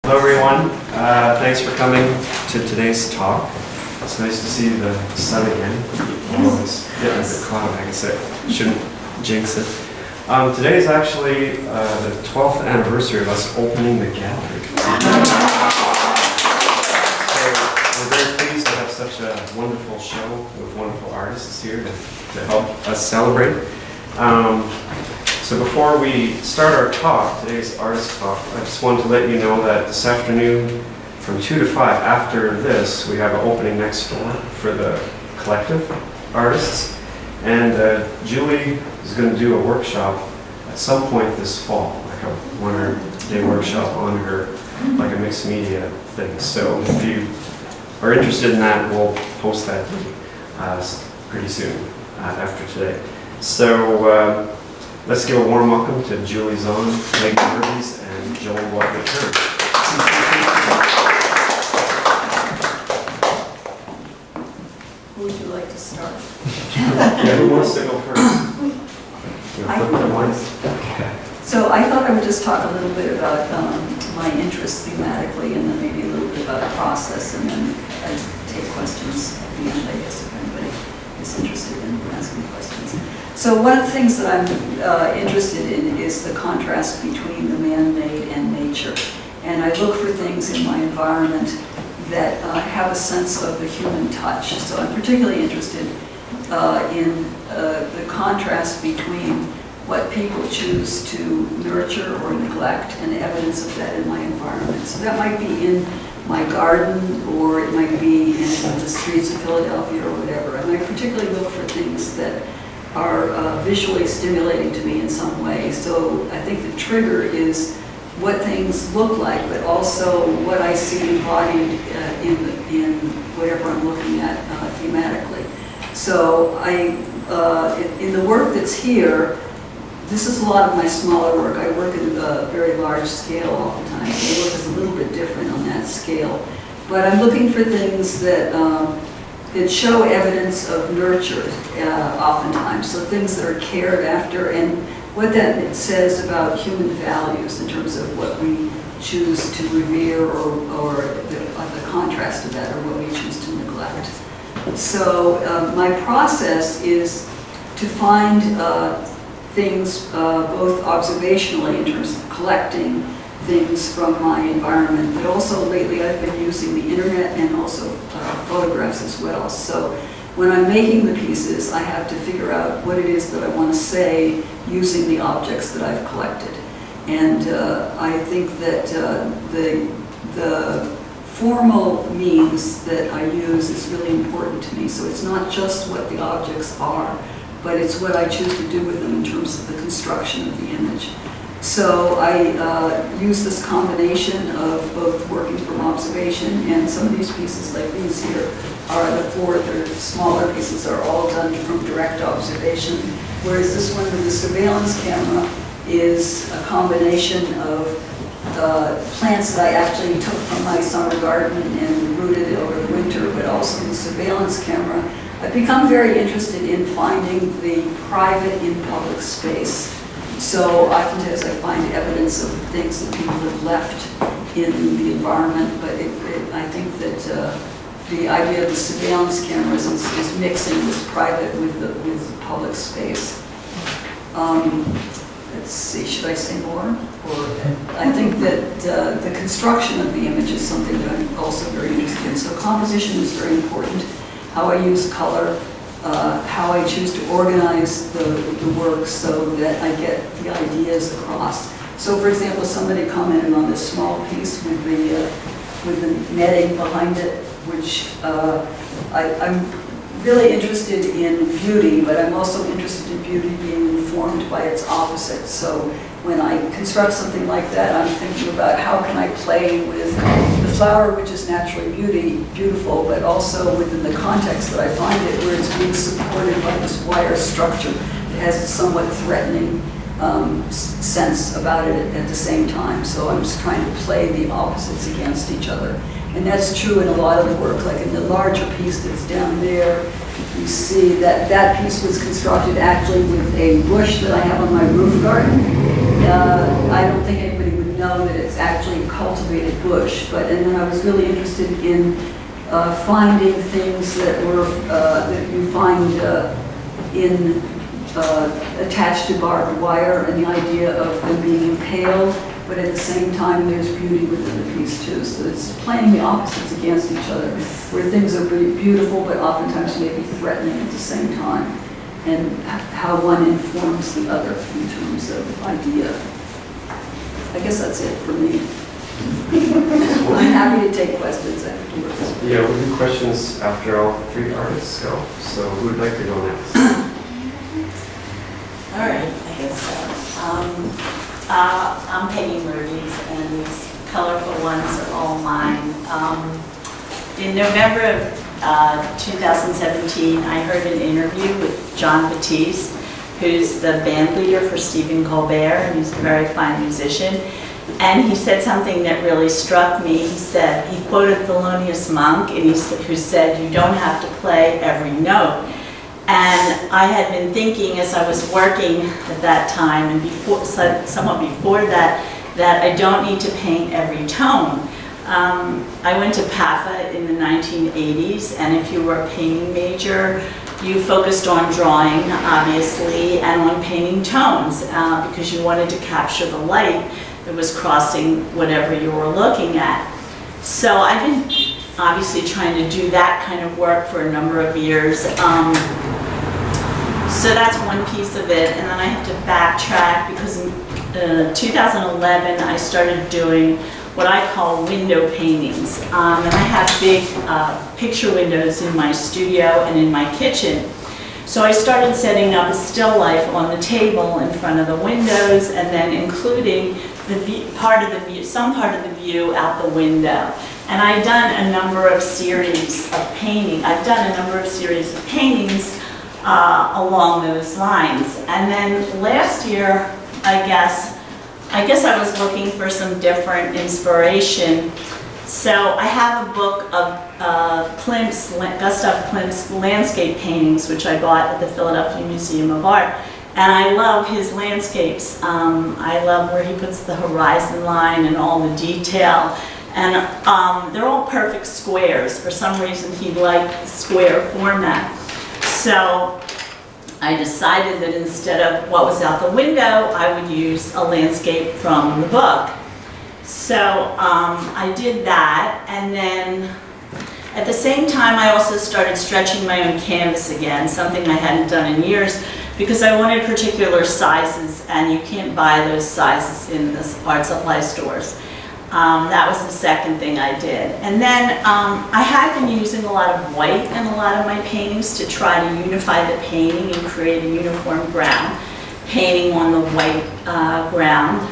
Hello everyone, thanks for coming to today's talk. It's nice to see the sun again. Although it's getting a bit cloudy, I guess I shouldn't jinx it. Today is actually the 12th anniversary of us opening the gallery. So we're very pleased to have such a wonderful show with wonderful artists here to help us celebrate. So before we start our talk, today's artist talk, I just wanted to let you know that this afternoon from 2 to 5, after this, we have an opening next door for the collective artists. And Julie is going to do a workshop at some point this fall, like a one-day workshop on her, like a mixed media thing. So if you are interested in that, we'll post that pretty soon after today. So let's give a warm welcome to Julie Zahn, Peggy Merves, and Joan Wadleigh Curran. Who would you like to start? Yeah, who wants to go first? So I thought I would just talk a little bit about my interests thematically, and then maybe a little bit about the process, and then I'd take questions at the end, I guess, if anybody is interested in asking questions. So one of the things that I'm interested in is the contrast between the man-made and nature. And I look for things in my environment that have a sense of the human touch. So I'm particularly interested in the contrast between what people choose to nurture or neglect and evidence of that in my environment. So that might be in my garden, or it might be in the streets of Philadelphia or whatever. And I particularly look for things that are visually stimulating to me in some way. So I think the trigger is what things look like, but also what I see embodied in whatever I'm looking at thematically. So in the work that's here, this is a lot of my smaller work. I work at a very large scale oftentimes. The work is a little bit different on that scale. But I'm looking for things that show evidence of nurture oftentimes. So things that are cared after, and what that says about human values in terms of what we choose to revere, or the contrast of that, or what we choose to neglect. So my process is to find things both observationally in terms of collecting things from my environment, but also lately I've been using the internet and also photographs as well. So when I'm making the pieces, I have to figure out what it is that I want to say using the objects that I've collected. And I think that the formal means that I use is really important to me. So it's not just what the objects are, but it's what I choose to do with them in terms of the construction of the image. So I use this combination of both working from observation, and some of these pieces like these here are the smaller pieces are all done from direct observation, whereas this one with the surveillance camera is a combination of plants that I actually took from my summer garden and rooted over the winter, but also the surveillance camera. I've become very interested in finding the private in public space. So oftentimes I find evidence of things that people have left in the environment, but I think that the idea of the surveillance cameras is mixing this private with the public space. Let's see, should I say more? Or I think that the construction of the image is something that I'm also very interested in. So composition is very important. How I use color, how I choose to organize the work so that I get the ideas across. So for example, somebody commented on this small piece with the netting behind it, which I'm really interested in beauty, but I'm also interested in beauty being informed by its opposite. So when I construct something like that, I'm thinking about how can I play with the flower, which is naturally beautiful, but also within the context that I find it, where it's being supported by this wire structure that has a somewhat threatening sense about it at the same time. So I'm just trying to play the opposites against each other. And that's true in a lot of the work, like in the larger piece that's down there, you see that that piece was constructed actually with a bush that I have on my roof garden. I don't think anybody would know known that it's actually cultivated bush, and then I was really interested in finding things that were, that you find attached to barbed wire, and the idea of them being impaled, but at the same time there's beauty within the piece too. So it's playing the opposites against each other, where things are beautiful but oftentimes maybe threatening at the same time, and how one informs the other in terms of idea. I guess that's it for me. I'm happy to take questions afterwards. Yeah, we'll do questions after all three artists go. So who would like to go next? All right, I guess so. I'm Peggy Merves, and these colorful ones are all mine. In November of 2017, I heard an interview with Jon Batiste, who's the band leader for Stephen Colbert, and he's a very fine musician. And he said something that really struck me. He quoted Thelonious Monk, and who said, "You don't have to play every note." And I had been thinking as I was working at that time, and somewhat before that, that I don't need to paint every tone. I went to PAFA in the 1980s, and if you were a painting major, you focused on drawing, obviously, and on painting tones, because you wanted to capture the light that was crossing whatever you were looking at. So I've been obviously trying to do that kind of work for a number of years. So that's one piece of it, and then I have to backtrack because in 2011 I started doing what I call window paintings. And I have big picture windows in my studio and in my kitchen. So I started setting up a still life on the table in front of the windows, and then including some part of the view out the window. And I've done a number of series of paintings along those lines. And then last year, I guess I was looking for some different inspiration. So I have a book of Gustav Klimt's landscape paintings, which I bought at the Philadelphia Museum of Art. And I love his landscapes. I love where he puts the horizon line and all the detail. And they're all perfect squares. For some reason, he liked the square format. So I decided that instead of what was out the window, I would use a landscape from the book. So I did that, and then at the same time I also started stretching my own canvas again, something I hadn't done in years, because I wanted particular sizes, and you can't buy those sizes in the art supply stores. That was the second thing I did. And then I had been using a lot of white in a lot of my paintings to try to unify the painting and create a uniform ground, painting on the white ground.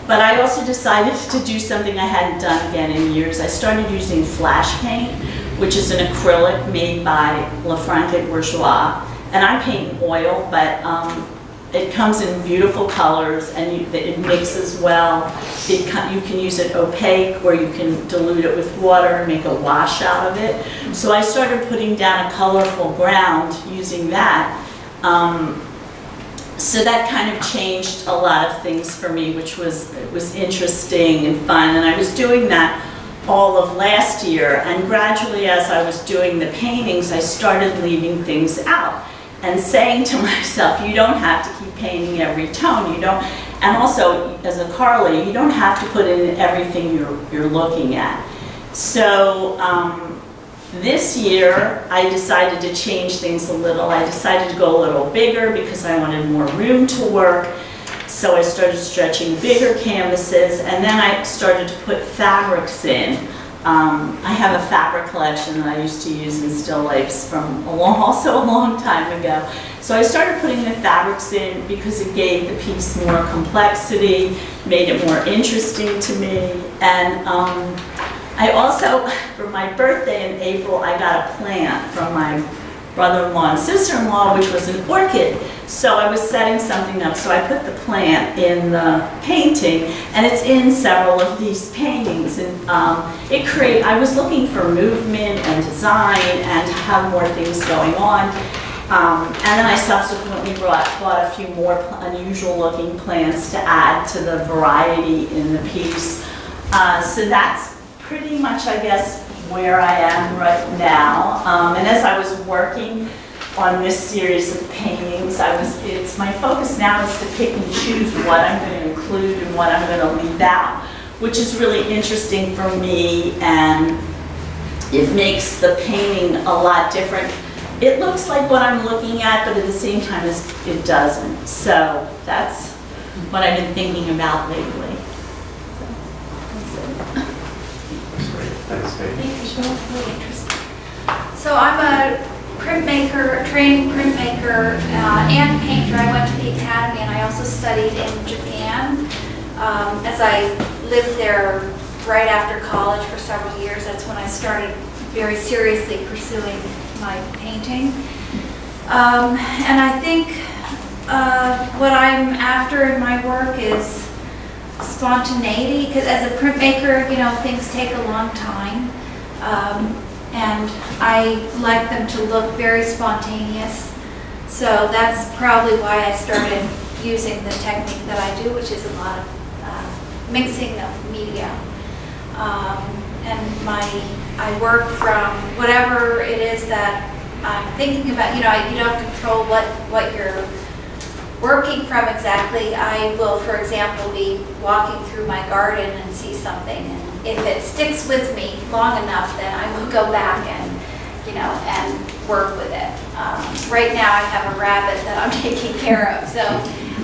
But I also decided to do something I hadn't done again in years. I started using flash paint, which is an acrylic made by Lafranc Bourgeois. And I paint in oil, but it comes in beautiful colors, and it mixes well. You can use it opaque, or you can dilute it with water and make a wash out of it. So I started putting down a colorful ground using that. So that kind of changed a lot of things for me, which was interesting and fun. And I was doing that all of last year. And gradually, as I was doing the paintings, I started leaving things out and saying to myself, you don't have to keep painting every tone. You don't, and also as a Carly, you don't have to put in everything you're looking at. So this year, I decided to change things a little. I decided to go a little bigger because I wanted more room to work. So I started stretching bigger canvases, and then I started to put fabrics in. I have a fabric collection that I used to use in still lifes from also a long time ago. So I started putting the fabrics in because it gave the piece more complexity, made it more interesting to me. And I also, for my birthday in April, I got a plant from my brother-in-law and sister-in-law, which was an orchid. So I was setting something up, so I put the plant in the painting, and it's in several of these paintings. And I was looking for movement and design and to have more things going on. And then I subsequently bought a few more unusual looking plants to add to the variety in the piece. So that's pretty much, I guess, where I am right now. And as I was working on this series of paintings, my focus now is to pick and choose what I'm going to include and what I'm going to leave out, which is really interesting for me, and it makes the painting a lot different. It looks like what I'm looking at, but at the same time it doesn't. So that's what I've been thinking about lately. So, that's it. That's great. Thanks, Peggy. Thank you, Sean. Really interesting. So I'm a printmaker, trained printmaker and painter. I went to the academy and I also studied in Japan. As I lived there right after college for several years, that's when I started very seriously pursuing my painting. And I think what I'm after in my work is spontaneity, because as a printmaker, things take a long time. And I like them to look very spontaneous. So that's probably why I started using the technique that I do, which is a lot of mixing of media. And I work from whatever it is that I'm thinking about. You don't control what you're working from exactly. I will, for example, be walking through my garden and see something, and if it sticks with me long enough, then I will go back and work with it. Right now I have a rabbit that I'm taking care of, so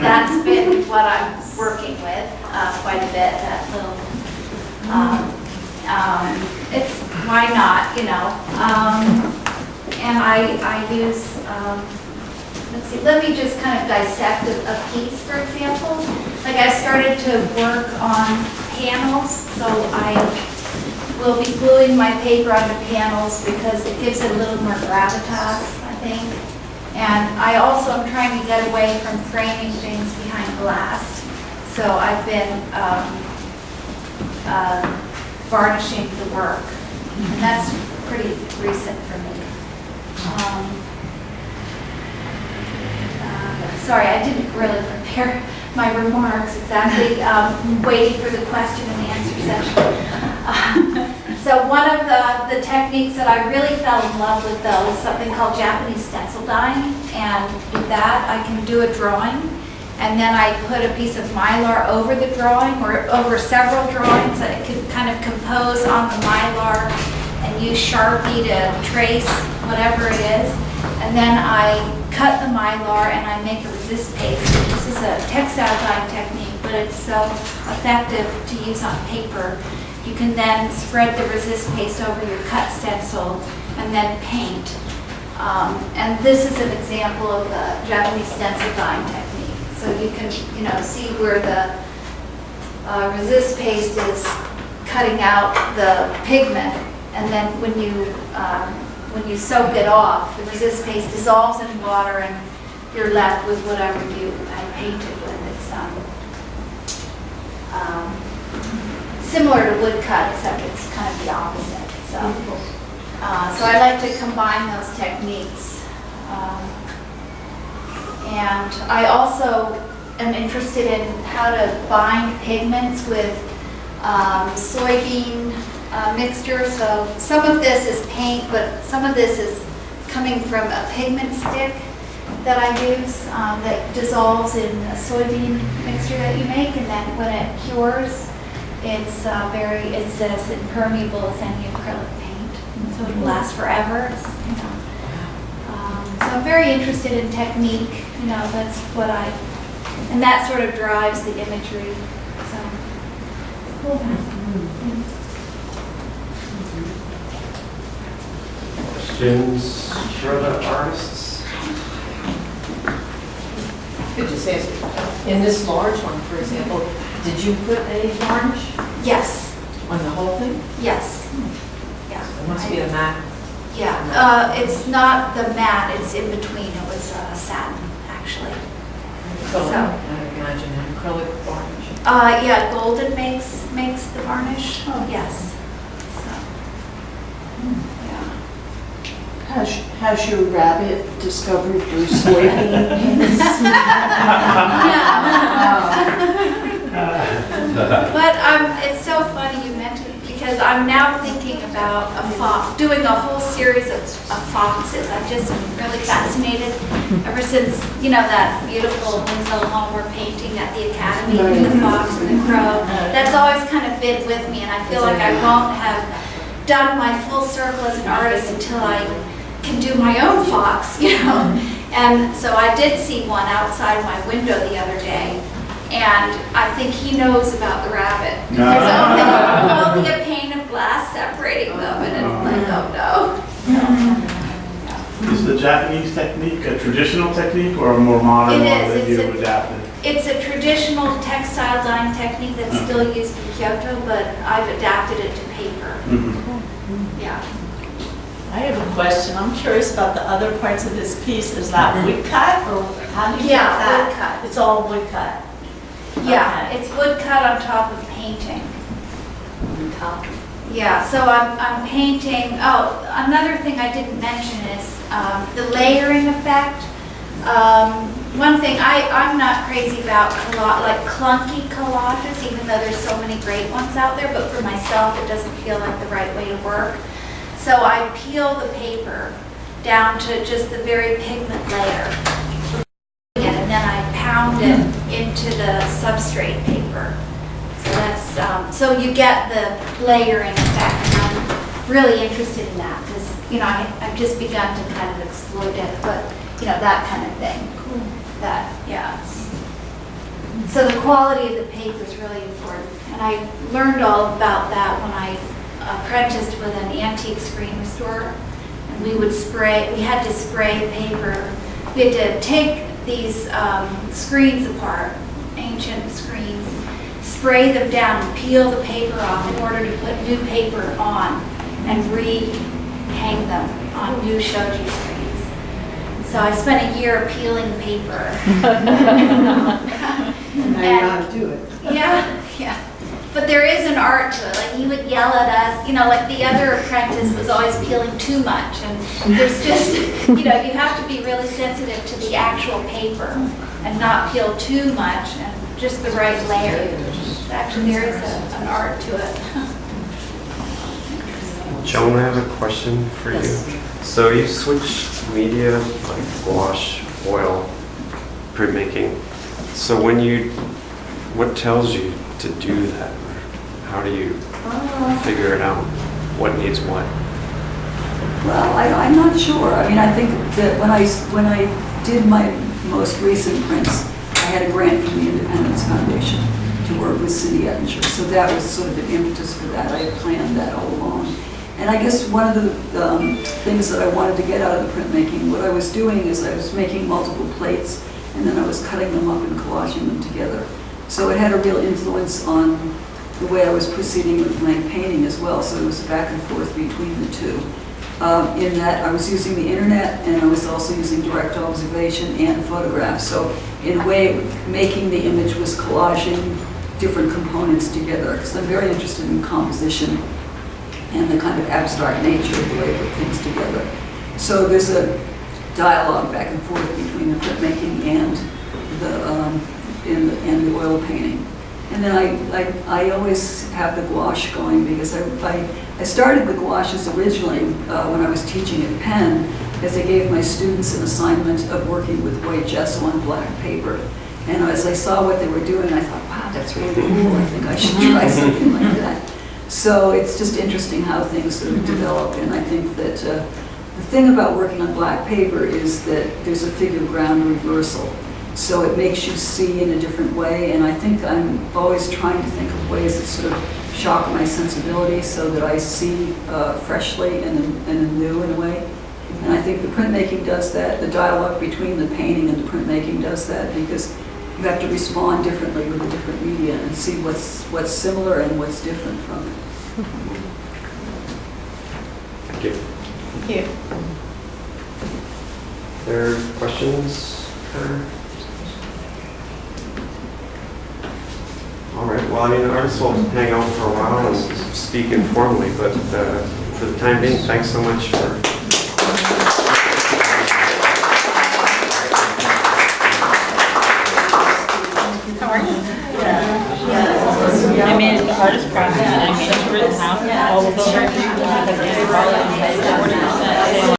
that's been what I'm working with quite a bit, that little, it's, why not, and I use, let's see, let me just kind of dissect a piece, for example. Like I started to work on panels, so I will be gluing my paper onto panels because it gives it a little more gravitas, I think. And I also am trying to get away from framing things behind glass. So I've been varnishing the work, and that's pretty recent for me. Sorry, I didn't really prepare my remarks exactly, waiting for the question and answer session. So one of the techniques that I really fell in love with, though, is something called Japanese stencil dyeing. And with that, I can do a drawing, and then I put a piece of mylar over the drawing or over several drawings that I could kind of compose on the mylar and use Sharpie to trace whatever it is. And then I cut the mylar and I make a resist paste. This is a textile dyeing technique, but it's so effective to use on paper. You can then spread the resist paste over your cut stencil and then paint. And this is an example of the Japanese stencil dyeing technique. So you can, see where the resist paste is cutting out the pigment, and then when you soak it off, the resist paste dissolves in water and you're left with whatever you had painted with. It's similar to woodcut, except it's kind of the opposite. So I like to combine those techniques. And I also am interested in how to bind pigments with soybean mixture. So some of this is paint, but some of this is coming from a pigment stick that I use that dissolves in a soybean mixture that you make, and then when it cures, it's it's as impermeable as any acrylic paint, so it'll last forever. So I'm very interested in technique. That's what and that sort of drives the imagery. So. Cool. Questions for the artists? Could just ask, in this large one, for example, did you put a varnish Yes, on the whole thing? yes. Yeah. It must be a matte. Yeah, it's not the matte, it's in between. It was satin, actually. So, So- I imagine an acrylic varnish. Yeah, golden makes the varnish. Oh. Yes. So, yeah. How Has your rabbit discovered your soybeans? But it's so funny you mentioned it, because I'm now thinking about doing a whole series of foxes. I've just been really fascinated ever since, that beautiful Winslow Homer painting at the Academy, the fox and the crow. That's always kind of been with me, and I feel like I won't have done my full circle as an artist until I can do my own fox, And so I did see one outside my window the other day. And I think he knows about the rabbit. There's only a pane of glass separating them, and it's like, oh no. Is the Japanese technique a traditional technique or a more modern one that you adapted? It's a traditional textile dyeing technique that's still used in Kyoto, but I've adapted it to paper. Yeah. I have a question. I'm curious about the other parts of this piece. Is that woodcut, or how do you get that? Woodcut. It's all woodcut. Yeah, Okay. it's woodcut on top of painting. On top. Yeah, so I'm painting, another thing I didn't mention is the layering effect. One thing, I'm not crazy about like clunky collages, even though there's so many great ones out there, but for myself it doesn't feel like the right way to work. So I peel the paper down to just the very pigment layer, and then I pound it into the substrate paper. So that's so you get the layering effect, and I'm really interested in that because I've just begun to kind of exploit it, but that kind of thing. Cool. That So the quality of the paper is really important, and I learned all about that when I apprenticed with an antique screen restorer, and we had to spray paper. We had to take these screens apart, ancient screens, spray them down and peel the paper off in order to put new paper on and re-hang them on new shoji screens. So I spent a year peeling paper. Now you know how to do it. Yeah. But there is an art to it. Like he would yell at us, like the other apprentice was always peeling too much. And there's just, you have to be really sensitive to the actual paper and not peel too much and just the right layer. Actually, there is an art to it. Joan, I have a question for you. So you switched media, like gouache, oil, printmaking. So what tells you to do that? How do you figure it out? What needs what? Well, I'm not sure. I mean, I think that when I did my most recent prints, I had a grant from the Independence Foundation to work with Cindy Ettinger. So that was sort of the impetus for that. I had planned that all along. And I guess one of the things that I wanted to get out of the printmaking, what I was doing is I was making multiple plates, and then I was cutting them up and collaging them together. So it had a real influence on the way I was proceeding with my painting as well. So it was back and forth between the two. In that I was using the internet, and I was also using direct observation and photographs. So in a way, making the image was collaging different components together, because I'm very interested in composition and the kind of abstract nature of the way I put things together. So there's a dialogue back and forth between the printmaking and the oil painting. And then I always have the gouache going, because I started the gouaches originally when I was teaching at Penn, as I gave my students an assignment of working with white gesso on black paper. And as I saw what they were doing, I thought, wow, that's really cool. I think I should try something like that. So it's just interesting how things sort of develop. And I think that the thing about working on black paper is that there's a figure ground reversal. So it makes you see in a different way, and I think I'm always trying to think of ways that sort of shock my sensibility so that I see freshly and anew in a way. And I think the printmaking does that. The dialogue between the painting and the printmaking does that, because you have to respond differently with a different media and see what's similar and what's different from it. Thank you. Thank you. There are questions for? All right, well, I mean, the artists will hang out for a while and speak informally, but for the time being, thanks so much for How are you? I made an artist project, and I made it for the house, all of those are because